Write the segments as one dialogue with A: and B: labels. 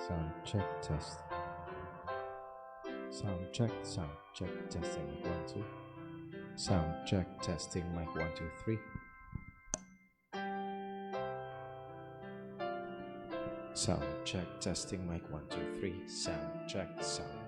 A: Sound check test. Sound check testing mic 1 2. Sound check testing mic 1 2 3. Sound check testing mic 1 2 3. Sound check sound.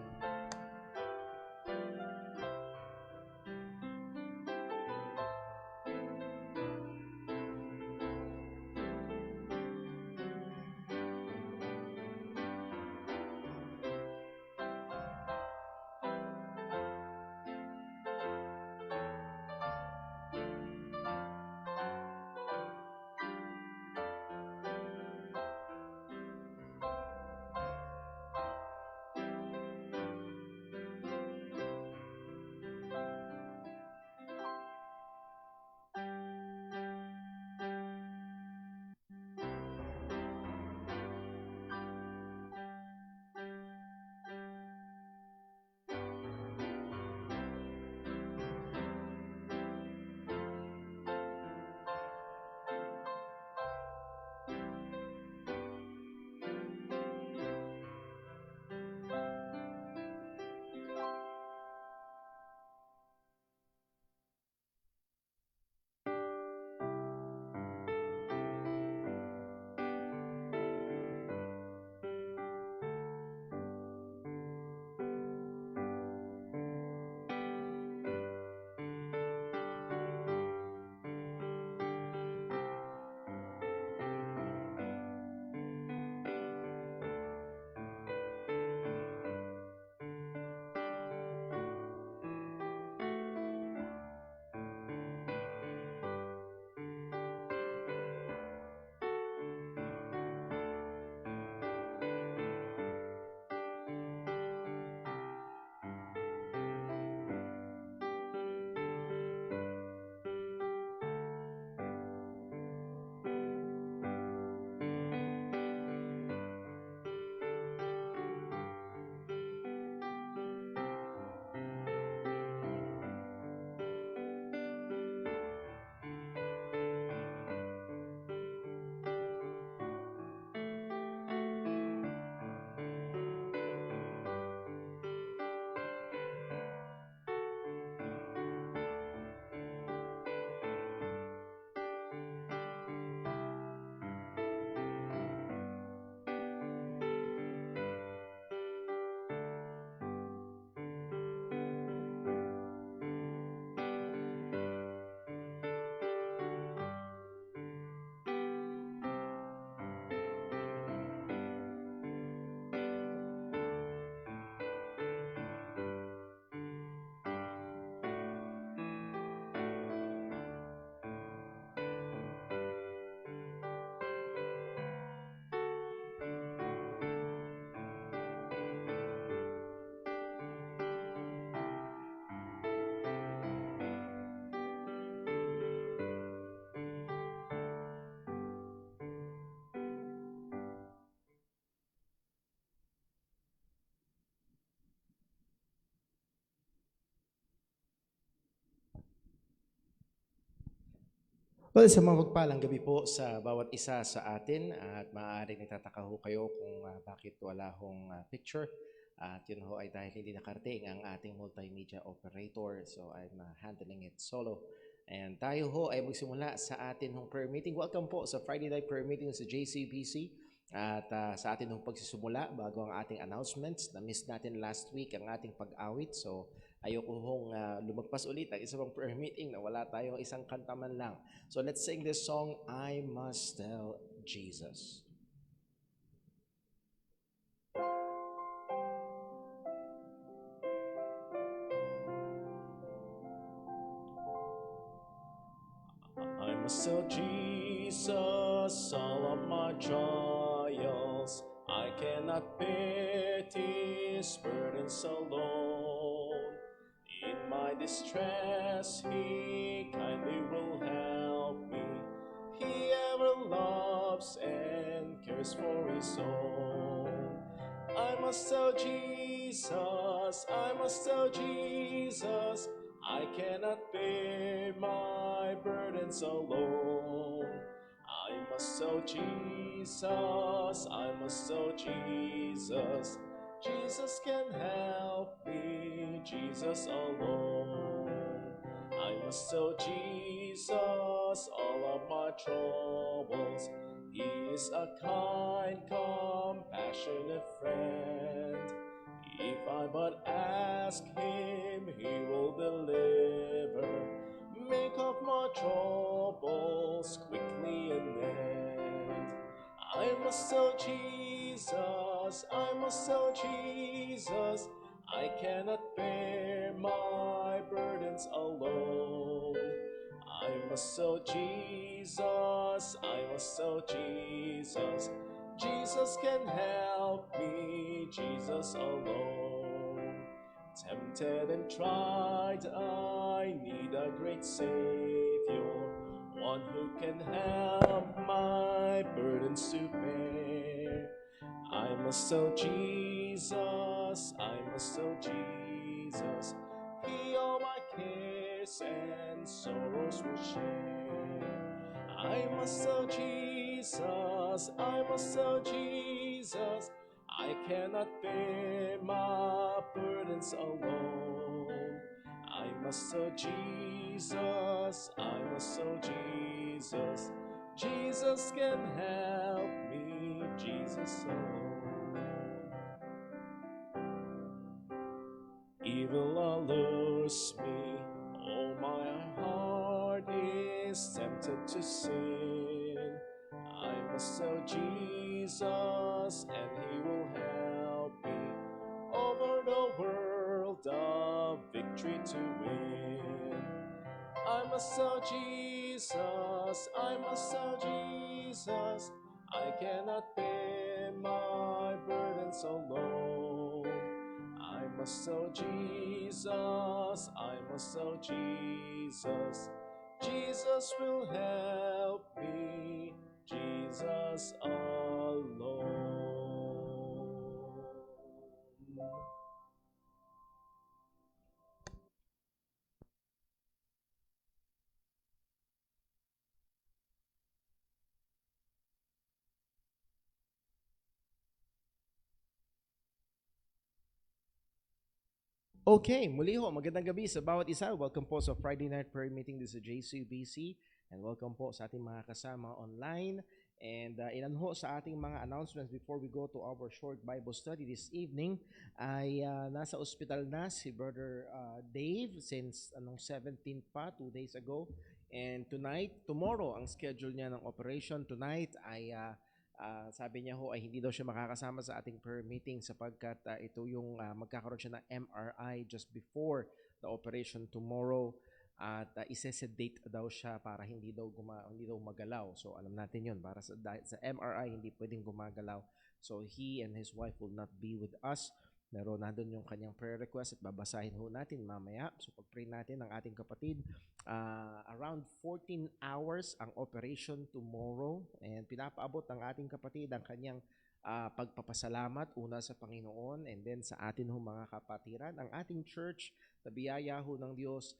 A: Well, sa mga pagpalang gabi po sa bawat isa sa atin at maaaring nagtataka ho kayo kung bakit wala hong picture. At yun ho ay dahil hindi nakarating ang ating multimedia operator. So I'm handling it solo. And tayo ho ay magsimula sa atin hong prayer meeting. Welcome po sa Friday Night Prayer Meeting sa JCBC. At sa atin hong pagsisimula bago ang ating announcements. Na-miss natin last week ang ating pag-awit. So ayoko hong lumagpas ulit ang isang prayer meeting na wala tayong isang kanta man lang. So let's sing this song, I Must Tell Jesus. I must tell Jesus all of my trials. I cannot bear these burdens alone. In my distress, He kindly will help me. He ever loves and cares for His own. I must tell Jesus, I must tell Jesus, I cannot bear my burdens alone. I must know Jesus, I must know Jesus. Jesus can help me, Jesus alone. I must know Jesus, all of my troubles. He is a kind, compassionate friend. If I but ask him, he will deliver. Make up my troubles quickly and end. I must know Jesus, I must know Jesus. I cannot bear my burdens alone. I must know Jesus, I must know Jesus. Jesus can help me, Jesus alone. Tempted and tried, I need a great Savior, one who can help my burdens to bear. I must know Jesus, I must know Jesus. He all my cares and sorrows will share. I must know Jesus, I must know Jesus. I cannot bear my burdens alone. I must know Jesus, I must know Jesus. Jesus can help me, Jesus alone. Evil allures me, oh my heart is tempted to sin. I must know Jesus and he will help me over the world of victory to win. I must know Jesus, I must know Jesus. I cannot bear my burdens alone. I must know Jesus, I must know Jesus. Jesus will help me, Jesus alone. Okay, muli ho, magandang gabi sa bawat isa. Welcome po sa Friday Night Prayer Meeting dito sa JCBC. And welcome po sa ating mga kasama online. And ilan ho sa ating mga announcements before we go to our short Bible study this evening ay nasa ospital na si Brother Dave since 17 pa, 2 days ago. And tomorrow, ang schedule niya ng operation tonight ay sabi niya ho ay hindi daw siya makakasama sa ating prayer meeting sapagkat ito yung magkakaroon siya ng MRI just before the operation tomorrow at isesedate daw siya para hindi daw magalaw. So alam natin yun, para sa MRI hindi pwedeng gumagalaw. So he and his wife will not be with us. Pero nandun yung kanyang prayer request at babasahin ho natin mamaya. So pag-pray natin ng ating kapatid. Around 14 hours ang operation tomorrow and pinapaabot ng ating kapatid ang kanyang pagpapasalamat una sa Panginoon and then sa atin ho mga kapatiran. Ang ating church, sa biyaya ho ng Diyos,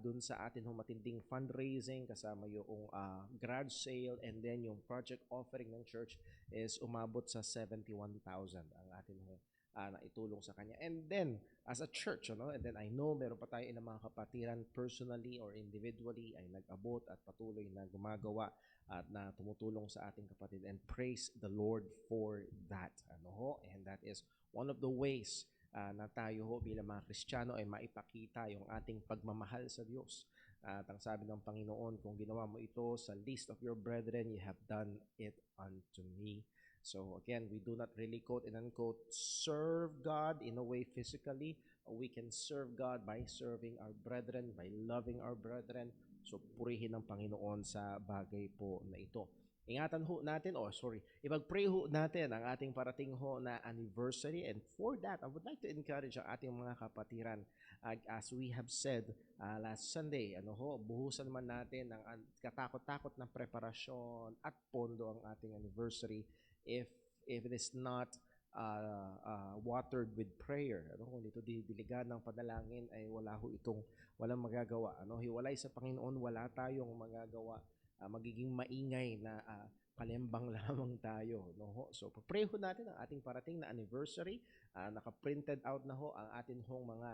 A: dun sa atin ho matinding fundraising kasama yung garage sale and then yung project offering ng church is umabot sa 71,000 ang atin ho na itulong sa kanya. And then, as a church, and then I know meron pa tayo ng mga kapatiran personally or individually ay nag-abot at patuloy na gumagawa at na tumutulong sa ating kapatid and praise the Lord for that. And that is one of the ways na tayo ho bilang mga Kristiyano ay maipakita yung ating pagmamahal sa Diyos. At ang sabi ng Panginoon, kung ginawa mo ito sa least of your brethren, you have done it unto me. So again, we do not really quote and unquote serve God in a way physically. We can serve God by serving our brethren, by loving our brethren. So purihin ng Panginoon sa bagay po na ito. Ingatan ho natin, ipag-pray ho natin ang ating parating ho na anniversary. And for that, I would like to encourage ang ating mga kapatiran. As we have said last Sunday, buhusan naman natin ng katakot-takot na preparasyon at pondo ang ating anniversary if it is not watered with prayer. Kung ito didiligan ng panalangin ay walang magagawa. Hiwalay sa Panginoon, wala tayong magagawa. magiging maingay na kalembang lamang tayo, no ho? So pray ho natin ang ating parating na anniversary. Naka-printed out na ho ang atin hong mga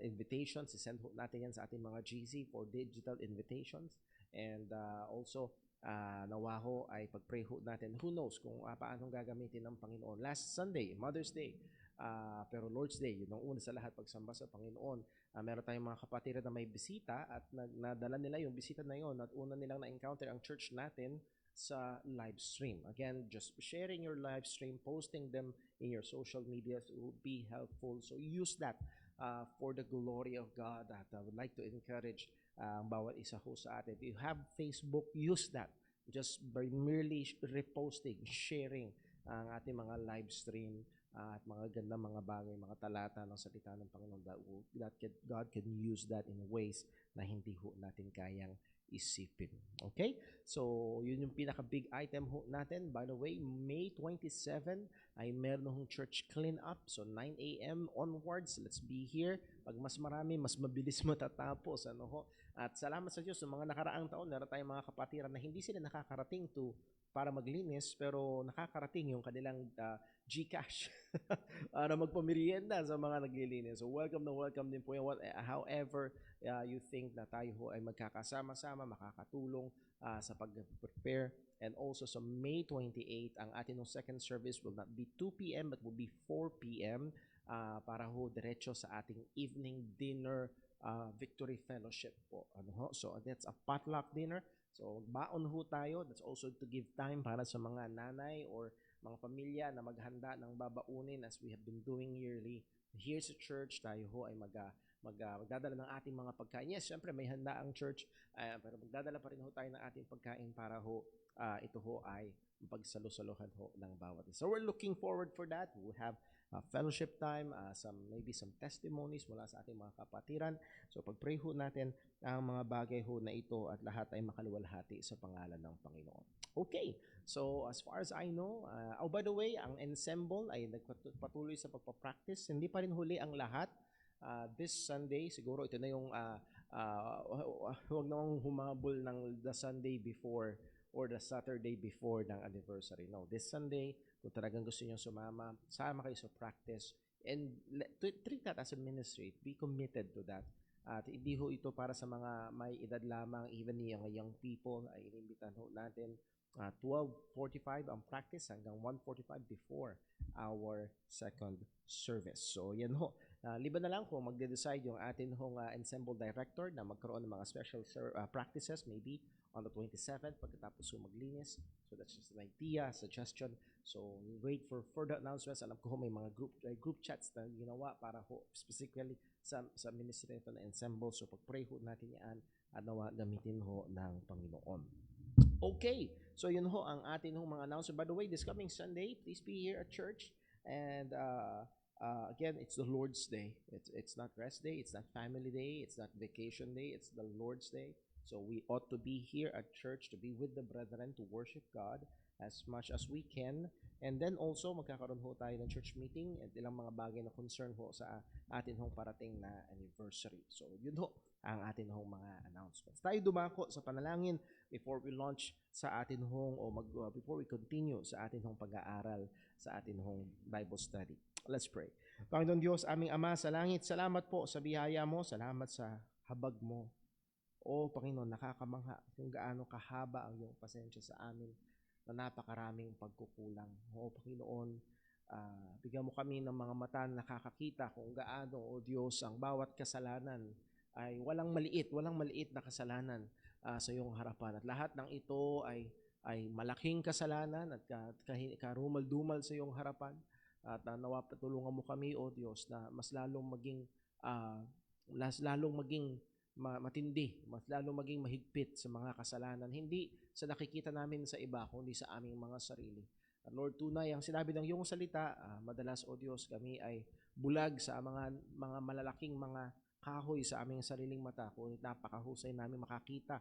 A: invitations. I-send ho natin yan sa ating mga GC for digital invitations. And also, nawa ho ay pag-pray ho natin. Who knows kung paanong gagamitin ng Panginoon. Last Sunday, Mother's Day, pero Lord's Day, yun ang una sa lahat, pagsamba sa Panginoon. Meron tayong mga kapatiran na may bisita at nadala nila yung bisita na yun at una nilang na-encounter ang church natin sa live stream. Again, just sharing your live stream, posting them in your social media will be helpful. So use that for the glory of God. At I would like to encourage ang bawat isa ho sa atin. If you have Facebook, use that. Just by merely reposting, sharing ang ating mga live stream at mga gandang mga bagay, mga talata ng salita ng Panginoon, God can use that in ways na hindi ho natin kayang isipin. Okay? So, yun yung pinaka-big item ho natin. By the way, May 27 ay meron hong church clean-up. So, 9 a.m. onwards, let's be here. Pag mas marami, mas mabilis matatapos. Ano ho? At salamat sa Diyos, sa mga nakaraang taon, meron tayong mga kapatiran na hindi sila nakakarating para maglinis, pero nakakarating yung kanilang GCash para magpamerienda sa mga naglilinis. So welcome na welcome din po yan. However, you think na tayo ho ay magkakasama-sama, makakatulong sa pag-prepare. And also sa May 28, ang ating second service will not be 2 p.m. but will be 4 p.m. Para ho diretso sa ating evening dinner victory fellowship po. Ano ho? So that's a potluck dinner. So baon ho tayo. That's also to give time para sa mga nanay or mga pamilya na maghanda ng babaunin as we have been doing yearly. Here sa church, tayo ho ay magdadala ng ating mga pagkain. Yes, syempre may handa ang church, pero magdadala pa rin ho tayo ng ating pagkain para ho ito ho ay pagsalo-saluhan ho ng bawat isa. So we're looking forward for that. We'll have fellowship time, maybe some testimonies mula sa ating mga kapatiran. So pag-pray ho natin ang mga bagay ho na ito at lahat ay makaluwalhati sa pangalan ng Panginoon. Okay, so as far as I know, by the way, ang ensemble ay nagpatuloy sa pagpapractice. Hindi pa rin huli ang lahat. This Sunday, siguro ito na yung huwag namang humabol ng the Sunday before or the Saturday before ng anniversary. No, this Sunday, kung talagang gusto niyo sumama, sama kayo sa practice and treat that as a ministry. Be committed to that. At hindi ho ito para sa mga may edad lamang, even yung young people ay inimbitan ho natin. 12:45 ang practice hanggang 1:45 before our second service. So yan ho. Liban na lang kung magde-decide yung atin hong ensemble director na magkaroon ng mga special practices maybe on the 27th pagkatapos maglinis. So that's just an idea, suggestion. So wait for further announcements. Alam ko may mga group chats na ginawa para ho specifically sa ministry nito na ensemble. So pag-pray ho natin yan at nawa gamitin ho ng Panginoon. Okay, so yun ho ang atin hong mga announcement. By the way, this coming Sunday, please be here at church. And again, it's the Lord's Day. It's not rest day, it's not family day, it's not vacation day, it's the Lord's Day. So we ought to be here at church to be with the brethren to worship God as much as we can. And then also, magkakaroon ho tayo ng church meeting at ilang mga bagay na concern ho sa atin hong parating na anniversary. So yun ho ang atin hong mga announcements. Tayo dumako sa panalangin before we launch sa atin hong before we continue sa atin hong pag-aaral sa atin hong Bible study. Let's pray. Panginoon Diyos, aming Ama sa langit, salamat po sa biyaya mo, salamat sa habag mo. O Panginoon, nakakamangha kung gaano kahaba ang iyong pasensya sa amin na napakaraming pagkukulang. O Panginoon, bigyan mo kami ng mga mata na nakakakita kung gaano, O Diyos, ang bawat kasalanan ay walang maliit na kasalanan sa iyong harapan. At lahat ng ito ay malaking kasalanan at karumal-dumal sa iyong harapan. At nawa patulungan mo kami, O Diyos, na mas lalong maging matindi, mas lalong maging mahigpit sa mga kasalanan. Hindi sa nakikita namin sa iba, kundi sa aming mga sarili. At Lord, tunay ang sinabi ng iyong salita, madalas, O Diyos, kami ay bulag sa mga malalaking mga kahoy sa aming sariling mata. Kung napakahusay namin makakita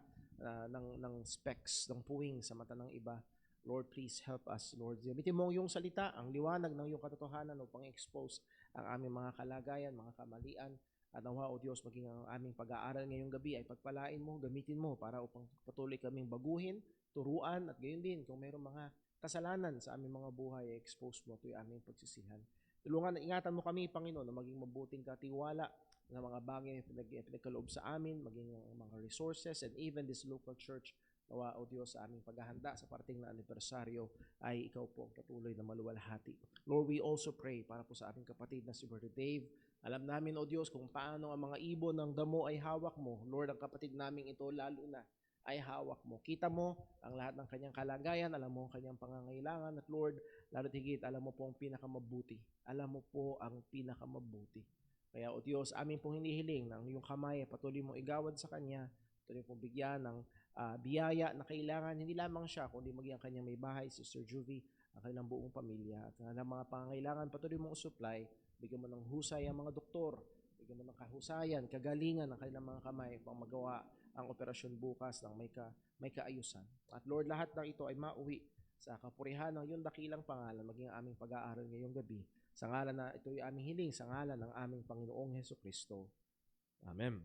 A: ng specks, ng puwing sa mata ng iba. Lord, please help us, Lord. Gamitin mo yung salita, ang liwanag ng iyong katotohanan upang expose ang aming mga kalagayan, mga kamalian,
B: At nawa, O Diyos, maging ang aming pag-aaral ngayong gabi ay pagpalain mo, gamitin mo para upang patuloy kaming baguhin, turuan, at gayon din kung mayroong mga kasalanan sa aming mga buhay, expose mo ito'y aming pagsisihan. Tulungan at ingatan mo kami, Panginoon, na maging mabuting katiwala ng mga bagay na pinagkaloob sa amin, maging mga resources, and even this local church. Nawa, O Diyos, sa aming paghahanda sa parating na anibersaryo ay ikaw po ang patuloy na maluwalhati. Lord, we also pray para po sa aming kapatid na si Brother Dave. Alam namin, O Diyos, kung paano ang mga ibon ng damo ay hawak mo. Lord, ang kapatid naming ito lalo na ay hawak mo. Kita mo ang lahat ng kanyang kalagayan, alam mo ang kanyang pangangailangan, at Lord, lalo't higit, alam mo po ang pinakamabuti. Alam mo po ang pinakamabuti. Kaya, O Diyos, amin pong hinihiling ng iyong kamay, patuloy mong igawad sa kanya, patuloy pong bigyan ng biyaya na kailangan, hindi lamang siya, kundi maging ang kanyang may bahay, Sister Juvie, ang kanilang buong pamilya, at ang mga pangangailangan, patuloy mong supply, bigyan mo ng husay ang mga doktor, bigyan mo ng kahusayan, kagalingan ng kanilang mga kamay upang magawa ang operasyon bukas ng may kaayusan. At Lord, lahat ng ito ay mauwi sa kapurihan ng iyong dakilang pangalan, maging ang aming pag-aaral ngayong gabi. Sa ngalan na ito ay aming hiling, sa ngalan ng aming Panginoong Hesukristo. Amen.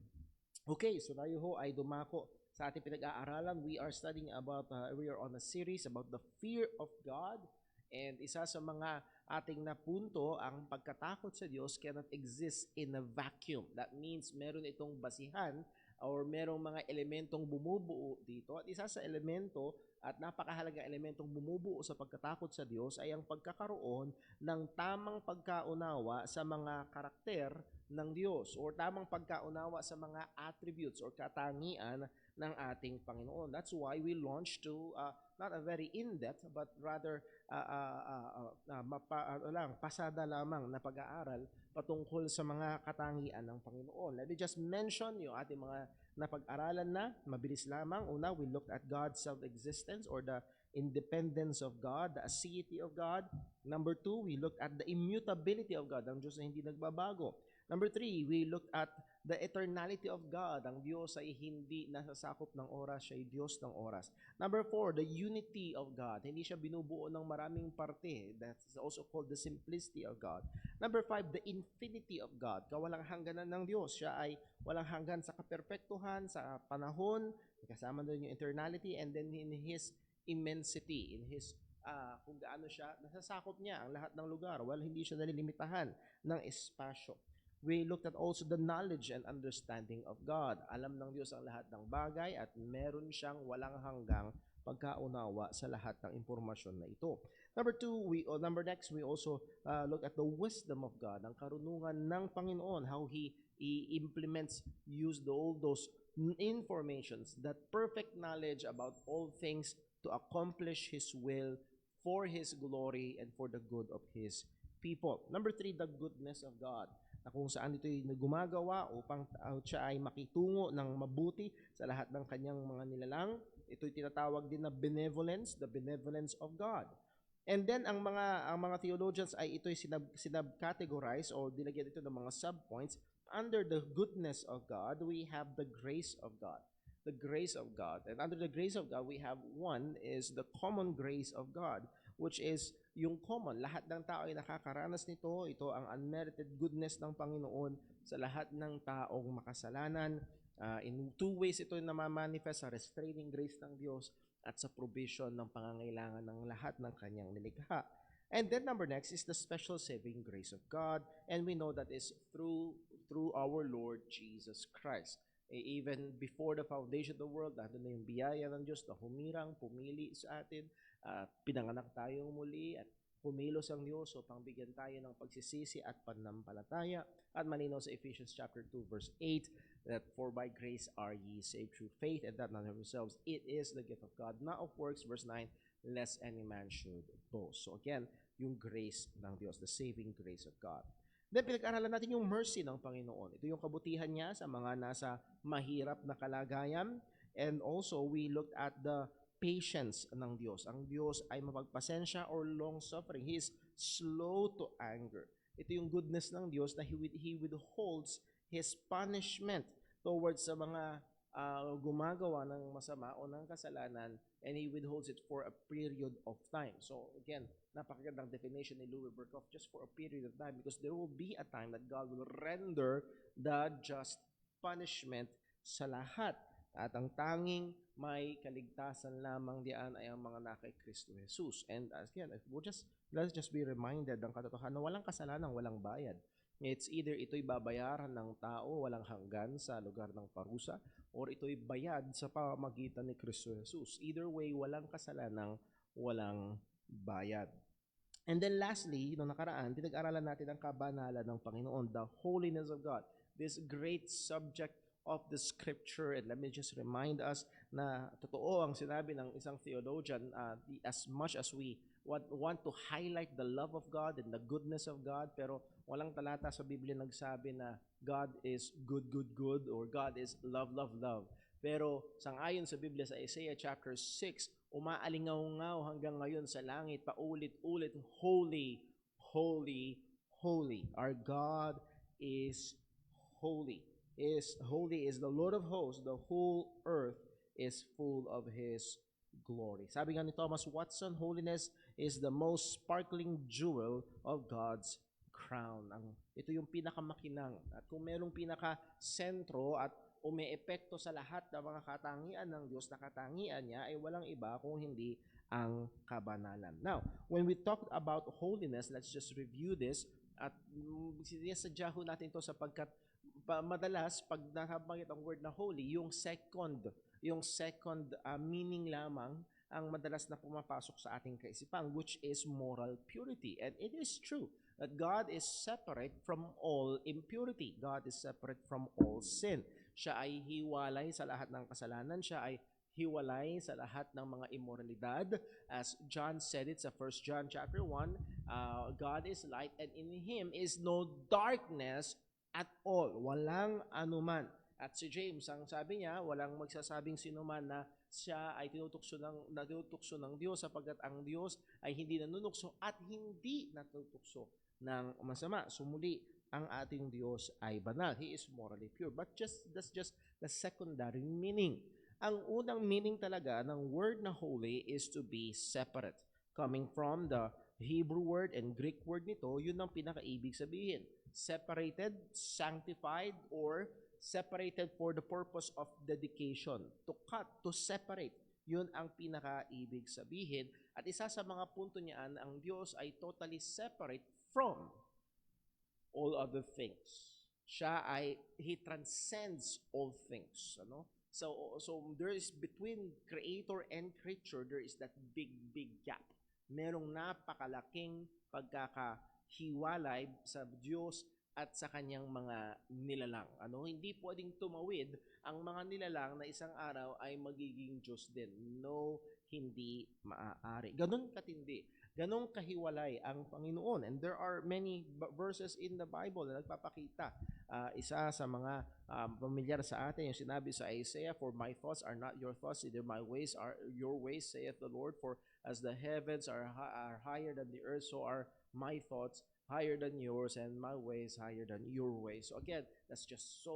B: Okay, so tayo ho ay dumako sa ating pinag-aaralan. We are studying about, we are on a series about the fear of God. And isa sa mga ating napunto, ang pagkatakot sa Diyos cannot exist in a vacuum. That means meron itong basihan or merong mga elementong bumubuo dito. At isa sa elemento at napakahalagang elementong bumubuo sa pagkatakot sa Diyos ay ang pagkakaroon ng tamang pagkaunawa sa mga karakter ng Diyos or tamang pagkaunawa sa mga attributes or katangian ng ating Panginoon. That's why we launched to not a very in-depth but rather pasada lamang na pag-aaral patungkol sa mga katangian ng Panginoon. Let me just mention yung ating mga napag-aralan na, mabilis lamang. Una, we looked at God's self-existence or the independence of God, the aseity of God. Number 2, we looked at the immutability of God, ang Diyos na hindi nagbabago. Number 3, we looked at the eternality of God. Ang Diyos ay hindi nasasakop ng oras, siya ay Diyos ng oras. Number 4, the unity of God. Hindi siya binubuo ng maraming parte. That's also called the simplicity of God. Number 5, the infinity of God. Kawalang hangganan ng Diyos. Siya ay walang hanggan sa kaperpektuhan, sa panahon, kasama doon yung eternality, and then in His immensity, in His kung gaano siya, nasasakop niya ang lahat ng lugar. Well, hindi siya nalilimitahan ng espasyo. We looked at also the knowledge and understanding of God. Alam ng Diyos ang lahat ng bagay at meron siyang walang hanggang pagkaunawa sa lahat ng impormasyon na ito. Number next, we also look at the wisdom of God, ang karunungan ng Panginoon, how He implements, use all those informations, that perfect knowledge about all things to accomplish His will for His glory and for the good of His people. Number 3, the goodness of God, na kung saan ito'y gumagawa upang siya ay makitungo ng mabuti sa lahat ng kanyang mga nilalang. Ito'y tinatawag din na benevolence, the benevolence of God. And then ang mga theologians ay ito'y sinab-categorize o dinagyan ito ng mga subpoints. Under the goodness of God, we have the grace of God. The grace of God. And under the grace of God, we have one is the common grace of God, which is yung common. Lahat ng tao ay nakakaranas nito. Ito ang unmerited goodness ng Panginoon sa lahat ng taong makasalanan. In two ways ito namamanifest, sa restraining grace ng Diyos at sa provision ng pangangailangan ng lahat ng kanyang nilikha. And then number next is the special saving grace of God. And we know that is through our Lord Jesus Christ. Even before the foundation of the world, nandun na yung biyaya ng Diyos na humirang, pumili sa atin, pinanganak tayong muli at pumilos ang Diyos upang bigyan tayo ng pagsisisi at pananampalataya. At malinaw sa Ephesians chapter 2 verse 8 that for by grace are ye saved through faith, and that not of yourselves, it is the gift of God, not of works. Verse 9, lest any man should boast. So again, yung grace ng Diyos, the saving grace of God. Then pinag-aralan natin yung mercy ng Panginoon. Ito yung kabutihan niya sa mga nasa mahirap na kalagayan. And also, we looked at the patience ng Diyos. Ang Diyos ay mapagpasensya or long-suffering. He is slow to anger. Ito yung goodness ng Diyos na He withholds His punishment towards sa mga gumagawa ng masama o ng kasalanan, and He withholds it for a period of time. So again, napakagandang definition ni Louis Berkhoff, just for a period of time, because there will be a time that God will render the just punishment sa lahat. At ang tanging may kaligtasan lamang diyan ay ang mga na kay Kristo Jesus. And again, let's just be reminded ng katotohanan na walang kasalanan, walang bayad. It's either ito'y babayaran ng tao walang hanggan sa lugar ng parusa, or ito'y bayad sa pamamagitan ni Kristo Jesus. Either way, walang kasalanan, walang bayad. And then lastly, noong nakaraan, pinag-aralan natin ang kabanalan ng Panginoon, the holiness of God. This great subject of the scripture. And let me just remind us na totoo ang sinabi ng isang theologian, as much as we want to highlight the love of God and the goodness of God, pero walang talata sa Biblia nagsabi na God is good, good, good, or God is love, love, love. Pero sangayon sa Biblia sa Isaiah chapter 6, umaalingaw-ngaw hanggang ngayon sa langit, paulit-ulit, holy, holy, holy. Our God is holy. Holy is the Lord of hosts, the whole earth is full of His glory. Sabi nga ni Thomas Watson, holiness is the most sparkling jewel of God's crown. Ito yung pinakamakinang. At kung merong pinaka-sentro at umeepekto sa lahat ng mga katangian ng Diyos na katangian niya, ay walang iba kung hindi ang kabanalan. Now, when we talk about holiness, let's just review this. At sinasadya ho natin ito sapagkat madalas pag nakabanggit ang word na holy, yung second meaning lamang ang madalas na pumapasok sa ating kaisipan, which is moral purity. And it is true that God is separate from all impurity. God is separate from all sin. Siya ay hiwalay sa lahat ng kasalanan. Siya ay hiwalay sa lahat ng mga immoralidad. As John said it sa 1 John chapter 1, God is light and in Him is no darkness at all. Walang anuman. At si James, ang sabi niya, walang magsasabing sinuman na siya ay tinutukso ng Diyos sapagkat ang Diyos ay hindi nanunukso at hindi natutukso ng masama. Sumuli, ang ating Diyos ay banal. He is morally pure. But that's just the secondary meaning. Ang unang meaning talaga ng word na holy is to be separate. Coming from the Hebrew word and Greek word nito, yun ang pinakaibig sabihin. Separated, sanctified, or separated for the purpose of dedication. To cut, to separate. Yun ang pinakaibig sabihin. At isa sa mga punto niyan, ang Diyos ay totally separate from all other things. He transcends all things. So there is between creator and creature, there is that big gap. Merong napakalaking pagkakahiwalay sa Diyos at sa kanyang mga nilalang. Hindi pwedeng tumawid ang mga nilalang na isang araw ay magiging Diyos din. No, hindi maaari. Ganun katindi. Ganun kahiwalay ang Panginoon. And there are many verses in the Bible na nagpapakita. Isa sa mga pamilyar sa atin, yung sinabi sa Isaiah, "For my thoughts are not your thoughts, either my ways are your ways, saith the Lord. For as the heavens are higher than the earth, so are my thoughts higher than yours, and my ways higher than your ways." So again, that's just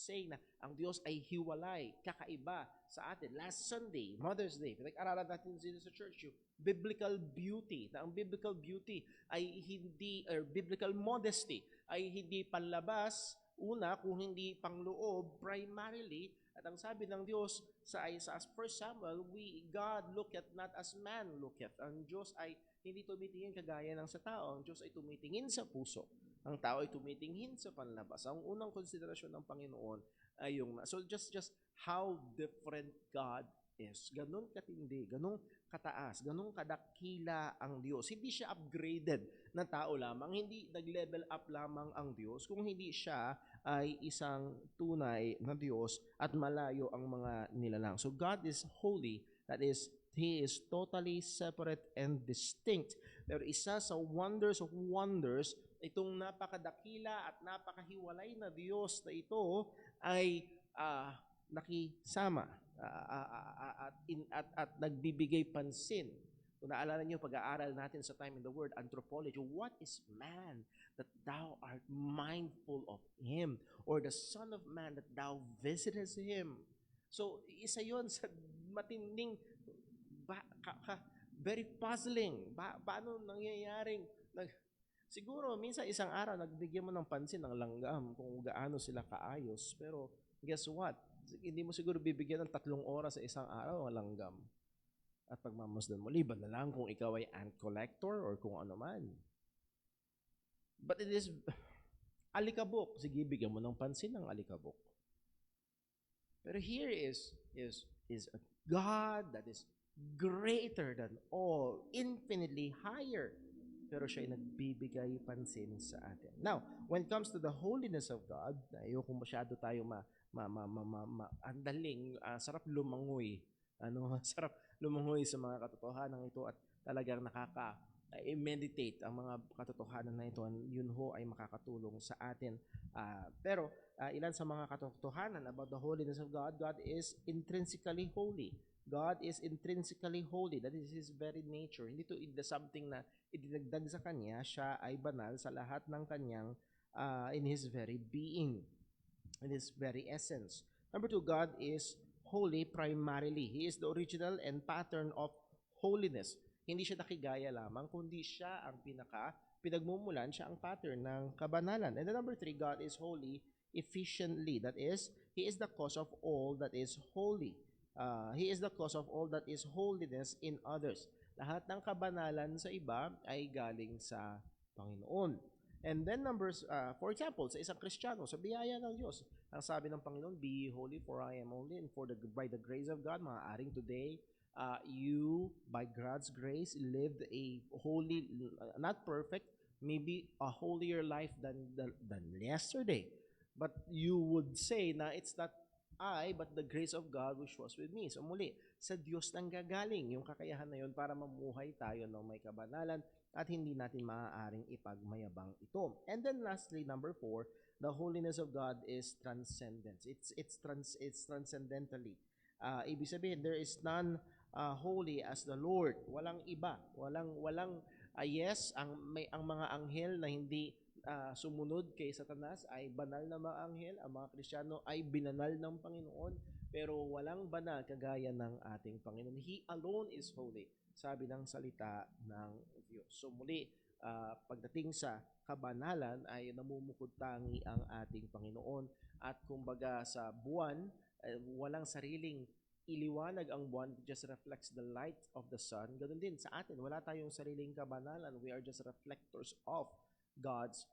B: saying na ang Diyos ay hiwalay, kakaiba sa atin. Last Sunday, Mother's Day, pinag-aralan natin dito sa church yung biblical beauty. Na ang biblical beauty ay hindi, or biblical modesty, ay hindi panlabas, una, kung hindi pangloob, primarily. At ang sabi ng Diyos sa 1 Samuel, God looketh not as man looketh. Ang Diyos ay hindi tumitingin kagaya ng sa tao. Ang Diyos ay tumitingin sa puso. Ang tao ay tumitingin sa panlabas. Ang unang konsiderasyon ng Panginoon ay so just how different God is. Ganun katindi, ganun kataas, ganun kadakila ang Diyos. Hindi siya upgraded na tao lamang, hindi nag-level up lamang ang Diyos, kung hindi siya ay isang tunay na Diyos at malayo ang mga nilalang. So God is holy, that is, He is totally separate and distinct. Pero isa sa wonders of wonders, itong napakadakila at napakahiwalay na Diyos na ito ay nakisama at nagbibigay pansin. Kung naalala niyo, pag-aaral natin sa Time in the Word, anthropology, what is man that thou art art mindful of Him, or the Son of Man that thou visitest Him. So, isa yon sa matinding, very puzzling. Paano nangyayaring, siguro, minsan isang araw, nagbigyan mo ng pansin ng langgam kung gaano sila kaayos. Pero, guess what? Hindi mo siguro bibigyan ng 3 oras sa isang araw ang langgam. At pagmamasdan mo, liban na lang kung ikaw ay ant collector or kung ano man. But it is alikabok. Sige, bigyan mo ng pansin ng alikabok. Pero here is a God that is greater than all, infinitely higher. Pero siya ay nagbibigay pansin sa atin. Now, when it comes to the holiness of God, ayoko masyado tayo andaling, sarap lumangoy. Sarap lumangoy sa mga katotohanan ito at talagang i-meditate ang mga katotohanan na ito. Yun ho ay makakatulong sa atin. Pero ilan sa mga katotohanan about the holiness of God, God is intrinsically holy. God is intrinsically holy. That is His very nature. Hindi to something na idinagdag sa Kanya. Siya ay banal sa lahat ng Kanyang in His very being, in His very essence. Number 2, God is holy primarily. He is the original and pattern of holiness. Hindi siya nakigaya lamang, kundi siya ang pinagmumulan, siya ang pattern ng kabanalan. And then number 3, God is holy efficiently. That is, He is the cause of all that is holy. He is the cause of all that is holiness in others. Lahat ng kabanalan sa iba ay galing sa Panginoon. And then for example, sa isang Kristiyano, sa biyaya ng Diyos, ang sabi ng Panginoon, be holy for I am holy, and by the grace of God, maaaring today, you, by God's grace, lived a holy, not perfect, maybe a holier life than yesterday. But you would say na it's not I, but the grace of God which was with me. So muli, sa Diyos nang gagaling yung kakayahan na yun para mamuhay tayo ng may kabanalan at hindi natin maaaring ipagmayabang ito. And then lastly, number 4, the holiness of God is transcendence. It's transcendentally. Ibig sabihin, there is none holy as the Lord. Walang iba. Walang yes, ang mga anghel na hindi sumunod kay Satanas ay banal na mga anghel. Ang mga Kristiyano ay binanal ng Panginoon, pero walang banal kagaya ng ating Panginoon. He alone is holy, sabi ng salita ng Diyos. So muli, pagdating sa kabanalan ay namumukod tangi ang ating Panginoon. At kumbaga sa buwan, walang sariling iliwanag ang buwan, it just reflects the light of the sun. Ganun din sa atin, wala tayong sariling kabanalan. We are just reflectors of God's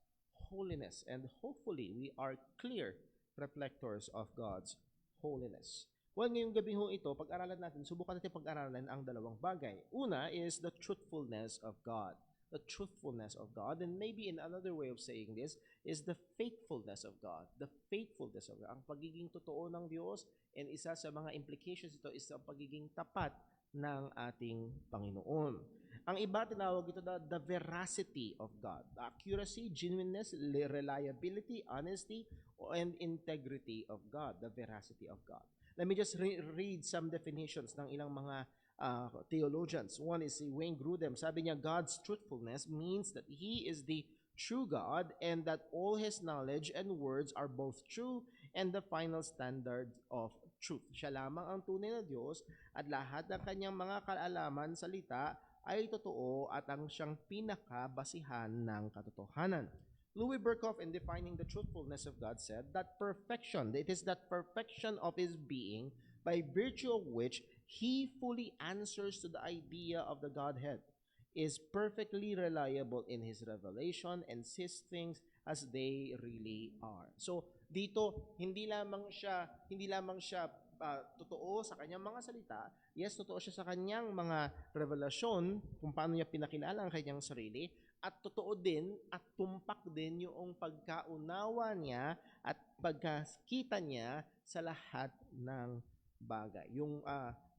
B: holiness. And hopefully, we are clear reflectors of God's holiness. Well, ngayong gabi ho ito, pag-aralan natin, subukan natin pag-aralan ang dalawang bagay. Una is the truthfulness of God. The truthfulness of God. And maybe in another way of saying this is the faithfulness of God. The faithfulness of God. Ang pagiging totoo ng Diyos, and isa sa mga implications ito is ang pagiging tapat ng ating Panginoon. Ang iba tinawag ito the veracity of God. Accuracy, genuineness, reliability, honesty, and integrity of God. The veracity of God. Let me just read some definitions ng ilang mga theologians. One is si Wayne Grudem. Sabi niya, God's truthfulness means that He is the true God and that all His knowledge and words are both true and the final standard of truth. Siya lamang ang tunay na Diyos at lahat ng kanyang mga kaalaman, salita ay totoo at ang siyang pinakabasihan ng katotohanan. Louis Berkhoff, in defining the truthfulness of God, said that perfection, it is that perfection of His being by virtue of which He fully answers to the idea of the Godhead, is perfectly reliable in His revelation and sees things as they really are. So dito hindi lamang siya totoo sa kanyang mga salita. Yes, totoo siya sa kanyang mga revelasyon kung paano niya pinakilala ang kanyang sarili, at totoo din at tumpak din yung pagkaunawa niya at pagkakita niya sa lahat ng bagay.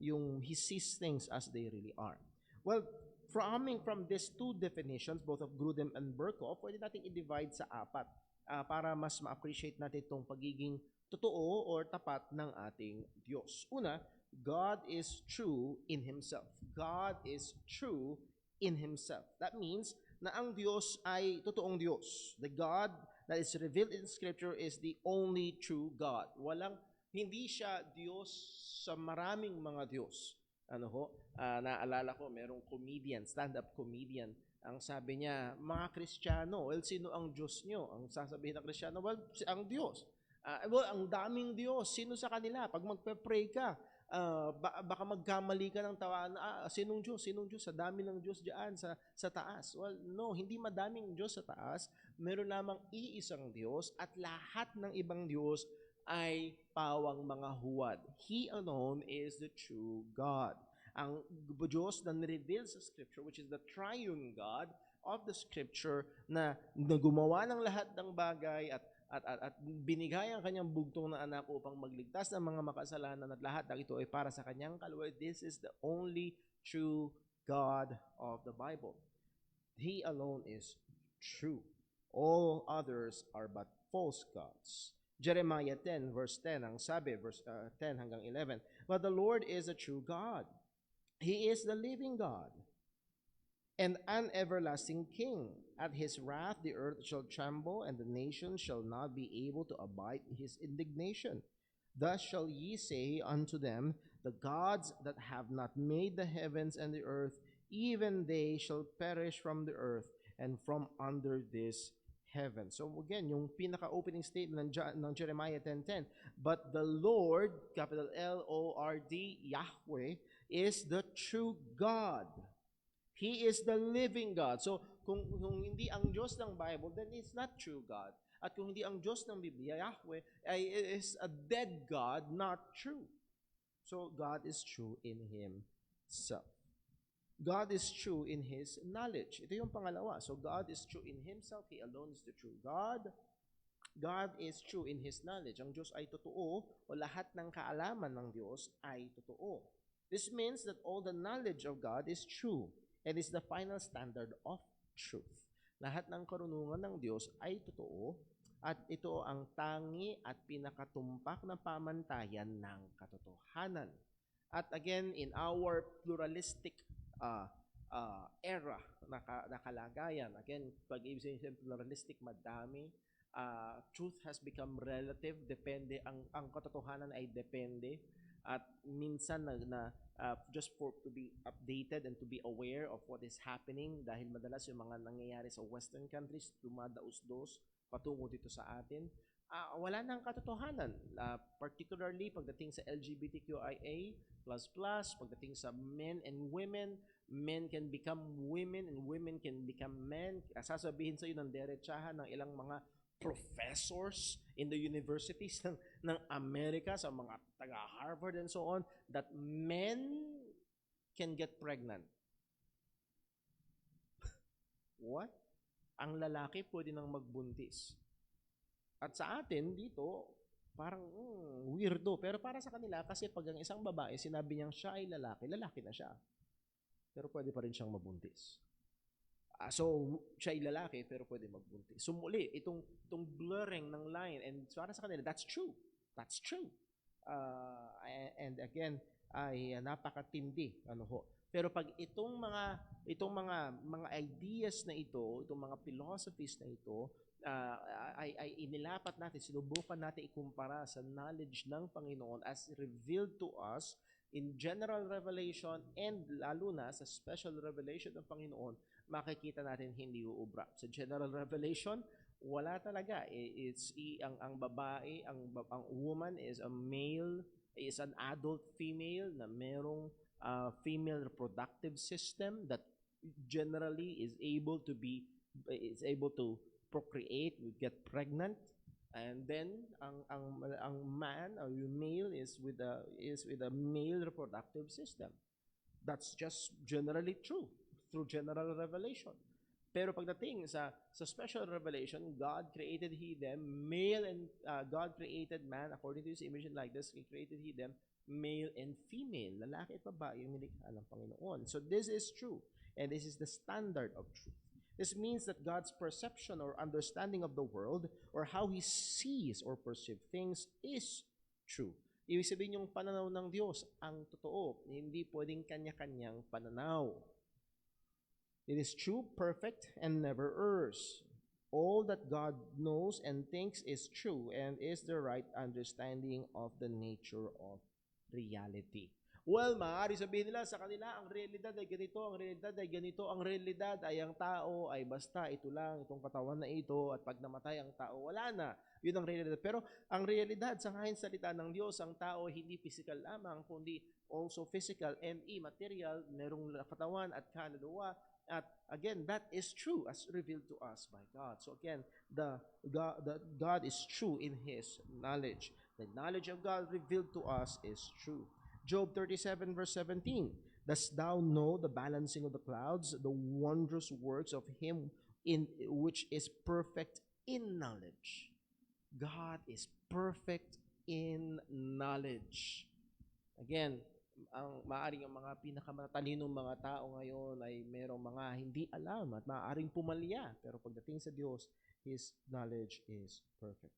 B: Yung He sees things as they really are. Well, from these two definitions, both of Grudem and Berkhoff, pwede natin i-divide sa 4 para mas ma-appreciate natin itong pagiging totoo or tapat ng ating Diyos. Una, God is true in Himself. God is true in Himself. That means na ang Diyos ay totoong Diyos. The God that is revealed in Scripture is the only true God. Hindi siya Diyos sa maraming mga Diyos. Naalala ko, merong comedian, stand-up comedian, ang sabi niya, mga Kristiyano, well, sino ang Diyos nyo? Ang sasabihin ng Kristiyano, well, ang Diyos. Ang daming Diyos. Sino sa kanila? Pag magpe-pray ka, baka magkamali ka ng tawaan, sinong Diyos? Sinong Diyos? Sa dami ng Diyos diyan sa taas. Well, no, hindi madaming Diyos sa taas. Meron lamang iisang Diyos at lahat ng ibang Diyos ay pawang mga huwad. He alone is the true God. Ang Diyos na nireveal sa Scripture, which is the triune God of the Scripture, na gumawa ng lahat ng bagay at binigay ang kanyang bugtong na anak upang magligtas ng mga makasalanan at lahat ng ito ay para sa kanyang kaloob. This is the only true God of the Bible. He alone is true. All others are but false gods. Jeremiah 10 verse 10 ang sabi, verse 10 hanggang 11. But the Lord is a true God. He is the living God and an everlasting King. At his wrath the earth shall tremble, and the nations shall not be able to abide his indignation. Thus shall ye say unto them, the gods that have not made the heavens and the earth, even they shall perish from the earth and from under this heaven. So again, yung pinaka-opening statement ng Jeremiah 10:10, but the Lord, capital Lord, Yahweh, is the true God. He is the living God. So, kung hindi ang Diyos ng Bible, then it's not true God. At kung hindi ang Diyos ng Biblia, Yahweh, is a dead God, not true. So, God is true in Himself. God is true in His knowledge. Ito yung pangalawa. So, God is true in Himself. He alone is the true God. God is true in His knowledge. Ang Diyos ay totoo, o lahat ng kaalaman ng Diyos ay totoo. This means that all the knowledge of God is true and is the final standard of truth. Lahat ng karunungan ng Diyos ay totoo at ito ang tangi at pinakatumpak na pamantayan ng katotohanan. At again, in our pluralistic era na kalagayan, again, pag ibig sabihin pluralistic, madami, truth has become relative, depende, ang katotohanan ay depende. At minsan just to be updated and to be aware of what is happening, dahil madalas yung mga nangyayari sa Western countries dumadaos-dos patungo dito sa atin, wala nang katotohanan, particularly pagdating sa LGBTQIA++, pagdating sa men and women, men can become women and women can become men. Sasabihin sa iyo ng derechahan ng ilang mga professors in the universities ng Amerika, sa mga taga-Harvard and so on, that men can get pregnant. What? Ang lalaki pwede nang magbuntis. At sa atin dito, parang weirdo. Pero para sa kanila, kasi pag ang isang babae, sinabi niyang siya ay lalaki, lalaki na siya. Pero pwede pa rin siyang mabuntis. So, siya ay lalaki, pero pwede magbuntis. So, muli, itong blurring ng line, and para sa kanila, that's true. That's true. And again, ay napakatindi. Pero pag itong mga ideas na ito, itong mga philosophies na ito, ay inilapat natin, sinubukan natin ikumpara sa knowledge ng Panginoon as revealed to us in general revelation and lalo na sa special revelation ng Panginoon, makikita natin hindi uubra. Sa general revelation, wala talaga. Ang babae, ang woman is a male, is an adult female na merong female reproductive system that generally is able to procreate, get pregnant, and then ang man or yung male is with a male reproductive system. That's just generally true through general revelation. Pero pagdating sa special revelation, God created them male, and God created man according to His image and likeness. He created them male and female, lalaki at babae yung nilikha ng Panginoon. So this is true, and this is the standard of truth. This means that God's perception or understanding of the world or how He sees or perceives things is true. Ibig sabihin yung pananaw ng Diyos ang totoo, hindi pwedeng kanya-kanyang pananaw. It is true, perfect, and never errs. All that God knows and thinks is true and is the right understanding of the nature of reality. Well, maaari sabihin nila sa kanila, ang realidad ay ganito, ang realidad ay ganito, ang realidad ay ang tao ay basta ito lang, itong katawan na ito, at pag namatay ang tao, wala na. Yun ang realidad. Pero ang realidad, sa ngayon salita ng Diyos, ang tao ay hindi physical lamang, kundi also physical and immaterial, merong katawan at kaluluwa. At again, that is true as revealed to us by God. So again, the God is true in His knowledge. The knowledge of God revealed to us is true. Job 37 verse 17. Dost thou know the balancing of the clouds, the wondrous works of Him in which is perfect in knowledge? God is perfect in knowledge. Again, ang maaaring ang mga pinakamatalinong mga tao ngayon ay merong mga hindi alam at maaaring pumalya. Pero pagdating sa Diyos, His knowledge is perfect.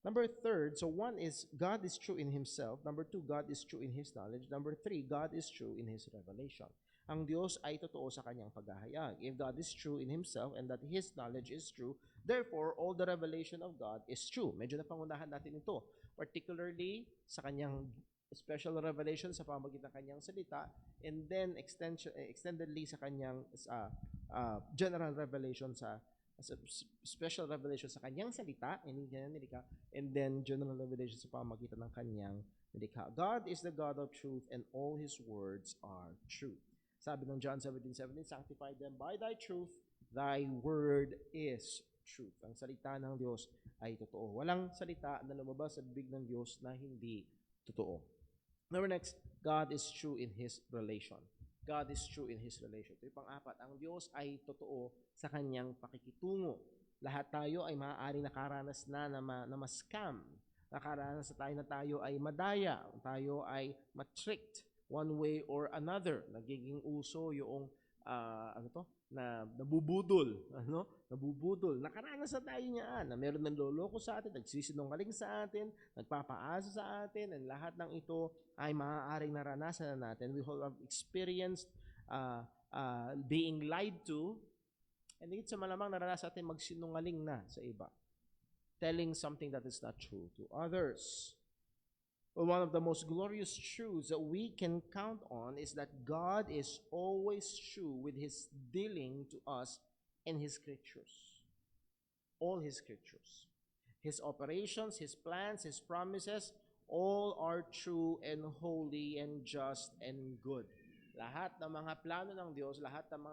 B: Number third, so one is God is true in Himself. Number two, God is true in His knowledge. Number three, God is true in His revelation. Ang Diyos ay totoo sa Kanyang paghahayag. If God is true in Himself and that His knowledge is true, therefore, all the revelation of God is true. Medyo napangunahan natin ito, particularly sa Kanyang special revelation sa pamamagitan ng Kanyang salita, and then extendedly sa Kanyang general revelation sa special revelation sa Kanyang salita, and then general revelation sa pamamagitan ng Kanyang nilikha. God is the God of truth and all His words are true. Sabi ng John 17:17, sanctify them by thy truth, thy word is truth. Ang salita ng Diyos ay totoo. Walang salita na lumabas sa bibig ng Diyos na hindi totoo. Number next, God is true in His relation. God is true in His relation. Ito yung pang-apat, ang Diyos ay totoo sa Kanyang pakikitungo. Lahat tayo ay maaaring nakaranas na ma-scam. Nakaranas na tayo ay madaya, tayo ay matricked one way or another. Nagiging uso yung na nabubudol, nabubudol. Nakaranas na tayo niyan, na meron ng loloko sa atin, nagsisinungaling sa atin, nagpapaasa sa atin, and lahat ng ito ay maaaring naranasan na natin. We have experienced being lied to, and higit sa malamang naranasan natin magsinungaling na sa iba, telling something that is not true to others. Well, one of the most glorious truths that we can count on is that God is always true with His dealing to us in His scriptures. All His scriptures. His operations, His plans, His promises, all are true and holy and just and good. Lahat ng mga plano ng Diyos, lahat ng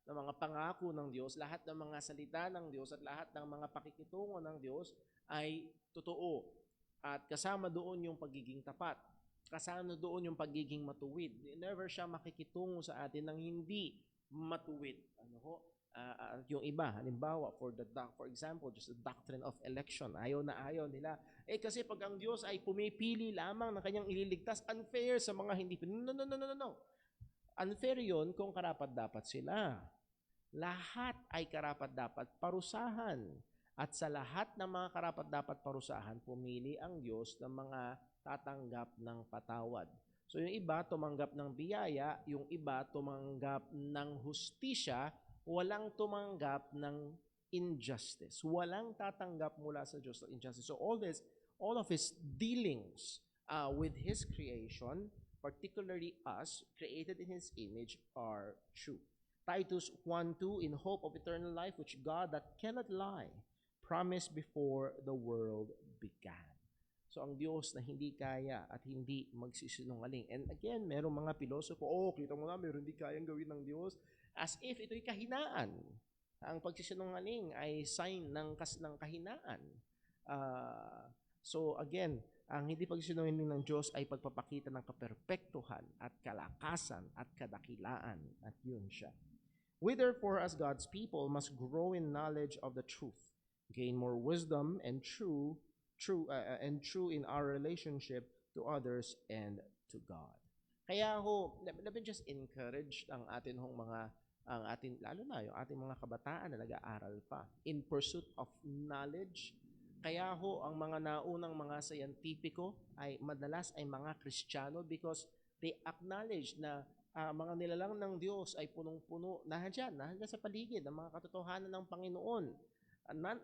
B: mga pangako ng Diyos, lahat ng mga salita ng Diyos, at lahat ng mga pakikitungo ng Diyos ay totoo. At kasama doon yung pagiging tapat. Kasama doon yung pagiging matuwid. Never siya makikitungo sa atin ng hindi matuwid. Yung iba, halimbawa, for example, just the doctrine of election. Ayaw na ayaw nila. Kasi pag ang Diyos ay pumipili lamang ng kanyang ililigtas, unfair sa mga hindi. No. Unfair yun kung karapat-dapat sila. Lahat ay karapat-dapat parusahan. At sa lahat ng mga karapat-dapat parusahan, pumili ang Diyos ng mga tatanggap ng patawad. So yung iba tumanggap ng biyaya, yung iba tumanggap ng hustisya, walang tumanggap ng injustice. Walang tatanggap mula sa Diyos ng injustice. So all of His dealings with His creation, particularly us, created in His image, are true. Titus 1:2, in hope of eternal life, which God that cannot lie, promised before the world began. So ang Diyos na hindi kaya at hindi magsisinungaling. And again, merong mga pilosopo, kita mo na, meron hindi kayang gawin ng Diyos. As if ito'y kahinaan. Ang pagsisinungaling ay sign ng kahinaan. So again, ang hindi pagsisinungaling ng Diyos ay pagpapakita ng kaperpektuhan at kalakasan at kadakilaan. At yun siya. We therefore, as God's people, must grow in knowledge of the truth, gain more wisdom and true in our relationship to others and to God. Kaya let me just encourage ang ating lalo na yung ating mga kabataan na nag-aaral pa in pursuit of knowledge. Kaya ang mga naunang mga scientifico ay madalas ay mga Kristiyano because they acknowledge na mga nilalang ng Diyos ay punong-puno, nandiyan sa paligid ang mga katotohanan ng Panginoon.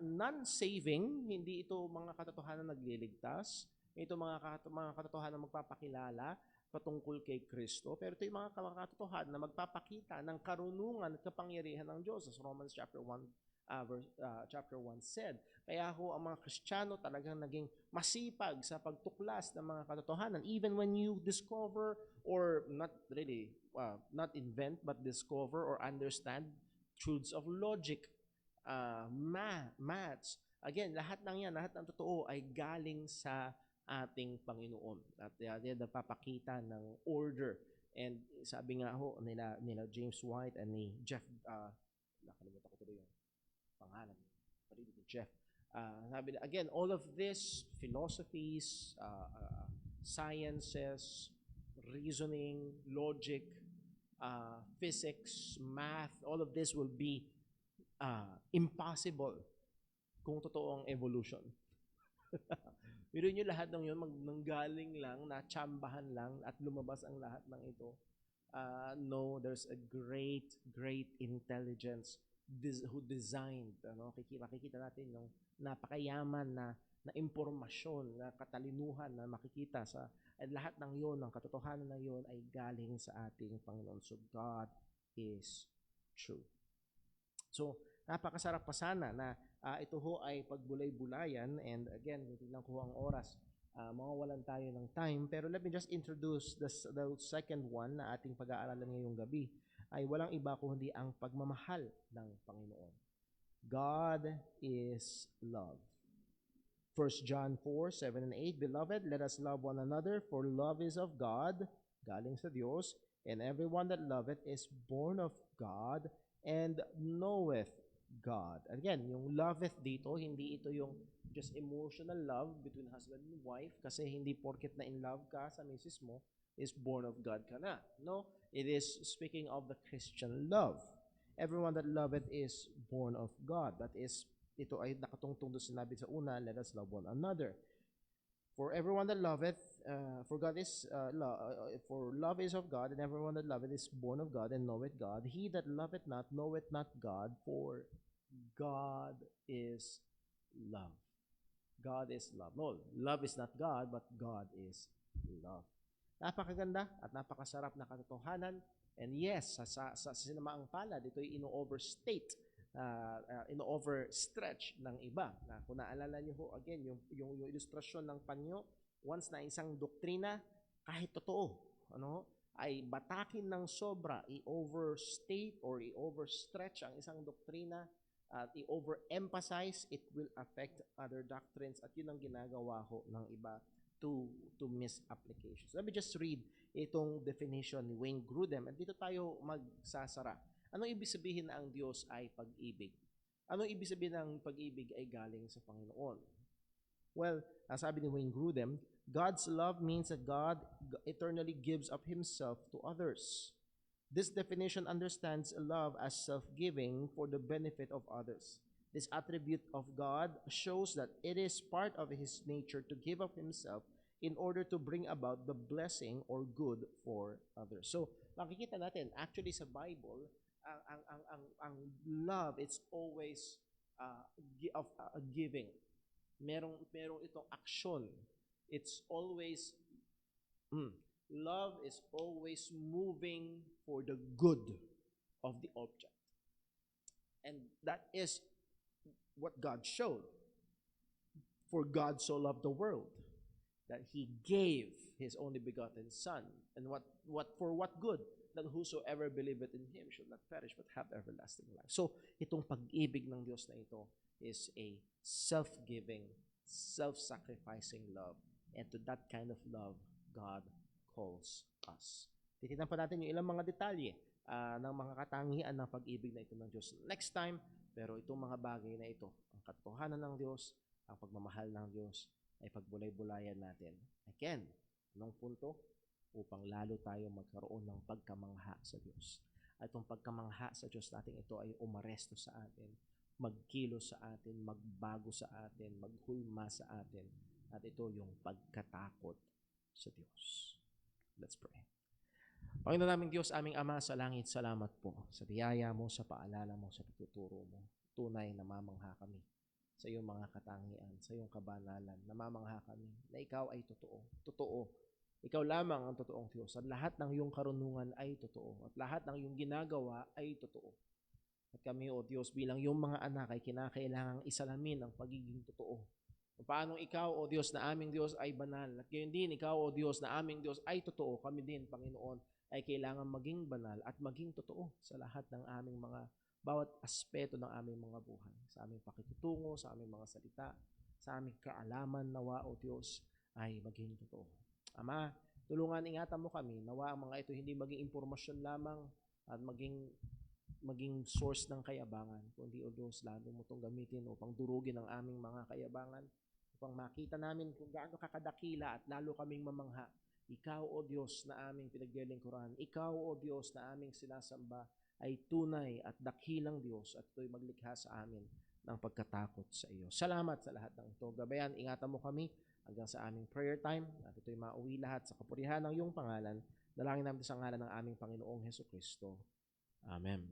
B: Non-saving, hindi ito mga katotohanan nagliligtas, ito mga katotohanan magpapakilala patungkol kay Kristo, pero ito yung mga katotohanan na magpapakita ng karunungan at kapangyarihan ng Diyos, as Romans chapter 1 said. Kaya ho, ang mga Kristiyano talagang naging masipag sa pagtuklas ng mga katotohanan, even when you discover or not really, not invent, but discover or understand truths of logic, maths. Again, lahat ng yan, lahat ng totoo ay galing sa ating Panginoon. At yan nagpapakita ng order. And sabi nga ho nila James White and ni Jeff, nakalimutan ko tuloy yung pangalan, ni Jeff. Sabi na, again, all of this, philosophies, sciences, reasoning, logic, physics, math, all of this will be impossible kung totoo ang evolution. Pero nyo lahat ng yun, nanggaling lang, natsambahan lang, at lumabas ang lahat ng ito. No, there's a great, great intelligence who designed, makikita natin yung napakayaman na impormasyon, na katalinuhan na makikita sa, at lahat ng yon, ng katotohanan na yon ay galing sa ating Panginoon. So God is true. So, napakasarap pa sana na ito ho ay pagbulay-bulayan, and again, tingnan ko ang oras, mawawalan tayo ng time, pero let me just introduce the second one na ating pag-aaralan ngayong gabi, ay walang iba kundi ang pagmamahal ng Panginoon. God is love. 1 John 4:7 and 8, Beloved, let us love one another, for love is of God, galing sa Diyos, and everyone that loveth is born of God, and knoweth God. Again, yung loveth dito, hindi ito yung just emotional love between husband and wife, kasi hindi porket na in love ka sa misis mo, is born of God ka na. No, it is speaking of the Christian love. Everyone that loveth is born of God. That is, ito ay nakatungtong doon sinabi sa una, let us love one another. For everyone that loveth, for love is of God, and everyone that loveth is born of God and knoweth God. He that loveth not knoweth not God, for God is love. God is love. No, love is not God, but God is love. Napakaganda at napakasarap na katotohanan. And yes, sa sinamaang palad, ito ay ino-overstate, ino-overstretch ng iba. Na kung naalala niyo ho, again, yung ilustrasyon ng panyo, once na isang doktrina, kahit totoo, ay batakin ng sobra, i-overstate or i-overstretch ang isang doktrina, at i-overemphasize, it will affect other doctrines, at yun ang ginagawa ho ng iba to misapplications. Let me just read itong definition ni Wayne Grudem, at dito tayo magsasara. Anong ibig sabihin na ang Diyos ay pag-ibig? Anong ibig sabihin ng pag-ibig ay galing sa Panginoon? Well, sabi ni Wayne Grudem, God's love means that God eternally gives up Himself to others. This definition understands love as self-giving for the benefit of others. This attribute of God shows that it is part of His nature to give up Himself in order to bring about the blessing or good for others. So, makikita natin, actually sa Bible, ang love, it's always giving. Merong itong action. It's always, love is always moving for the good of the object. And that is what God showed. For God so loved the world that He gave His only begotten Son. And for what good? That whosoever believeth in Him should not perish but have everlasting life. So, itong pag-ibig ng Diyos na ito is a self-giving, self-sacrificing love. And to that kind of love, God calls us. Titignan pa natin yung ilang mga detalye ng mga katangian ng pag-ibig na ito ng Diyos next time. Pero itong mga bagay na ito, ang katotohanan ng Diyos, ang pagmamahal ng Diyos, ay pagbulay-bulayan natin. Again, anong punto? Upang lalo tayo magkaroon ng pagkamangha sa Diyos. At itong pagkamangha sa Diyos natin, ito ay umaresto sa atin, magkilo sa atin, magbago sa atin, maghulma sa atin. At ito yung pagkatakot sa Diyos. Let's pray. Panginoon naming Diyos, aming Ama sa langit, salamat po sa biyaya mo, sa paalala mo, sa pagtuturo mo. Tunay na mamangha kami sa iyong mga katangian, sa iyong kabanalan. Namamangha kami na ikaw ay totoo. Totoo. Ikaw lamang ang totoong Diyos. At lahat ng iyong karunungan ay totoo. At lahat ng iyong ginagawa ay totoo. At kami, O Diyos, bilang iyong mga anak ay kinakailangang isalamin ang pagiging totoo. Paano ikaw, O Diyos, na aming Diyos ay banal. At gayon din, ikaw, O Diyos, na aming Diyos ay totoo. Kami din, Panginoon, ay kailangan maging banal at maging totoo sa lahat ng aming mga bawat aspeto ng aming mga buhay. Sa aming pakikitungo, sa aming mga salita, sa aming kaalaman, nawa, O Diyos, ay maging totoo. Ama, tulungan, ingatan mo kami, nawa ang mga ito hindi maging impormasyon lamang at maging source ng kayabangan, kundi, O Diyos, lalo mo itong gamitin upang durugin ang aming mga kayabangan, upang makita namin kung gaano kakadakila at lalo kaming mamangha. Ikaw, O Diyos, na aming pinaglilingkuran, Ikaw, O Diyos, na aming sinasamba, ay tunay at dakilang Diyos at ito'y maglikha sa amin ng pagkatakot sa iyo. Salamat sa lahat ng ito. Gabayan, ingatan mo kami hanggang sa aming prayer time at ito'y mauwi lahat sa kapurihan ng iyong pangalan. Dalangin namin sa ngalan ng aming Panginoong Hesukristo. Amen.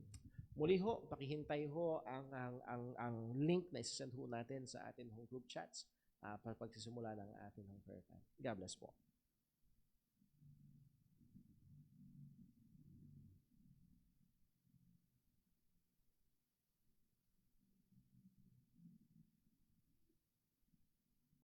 B: Muli ho, pakihintay ho ang link na isasend ho natin sa atin hong group chats pagsisimula ng ating prayer time. God bless po.